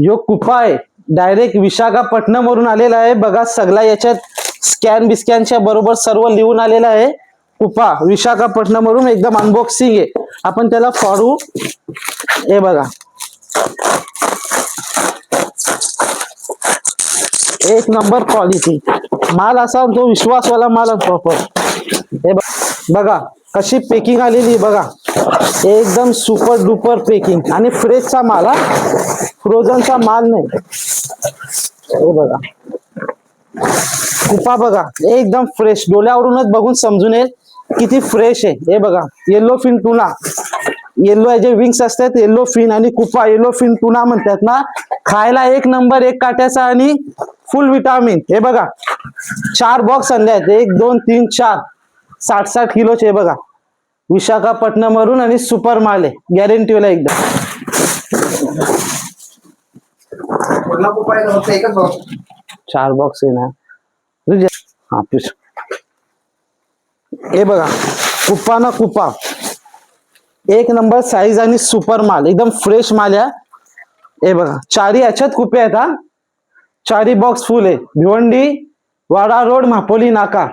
यो कुपा आहे डायरेक्ट विशाखापट्टणम वरून आलेला आहे बघा. सगळा याच्यात स्कॅन बिस्कॅनच्या बरोबर सर्व लिहून आलेला आहे. कुपा विशाखापट्टणम वरून एकदम अनबॉक्सिंग आहे. आपण त्याला फाडू. हे बघा एक नंबर क्वालिटी माल असा तो विश्वासवाला माल प्रॉपर. हे बघा कशी पॅकिंग आलेली बघा. एकदम सुपर डुपर पॅकिंग आणि फ्रेशचा माल हा, फ्रोझनचा माल नाही. हे बघा कुपा बघा एकदम फ्रेश. डोळ्यावरूनच बघून समजून येईल किती फ्रेश आहे. हे बघा येलो फिन टुना. येलो जे विंग्स असतात येलो फिन आणि कुपा येलो फिन टुना म्हणतात ना. खायला एक नंबर एक काट्याचा आणि फुल विटामिन. हे बघा 4 बॉक्स आणले आहेत. 1 2 3 4 60-60 किलोचे. हे बघा विशाखापट्टणम वरून आणि सुपर माल आहे गॅरंटीवाला एकदम. 4 बॉक्स आहे ना. हे बघा कुपा ना कुपा एक नंबर साईज आणि सुपर माल एकदम फ्रेश माल आहे. हे बघा 4 याच्यात कुपे आहेत हा. 4 बॉक्स फुल आहे. भिवंडी वाडा रोड म्हापोली नाका.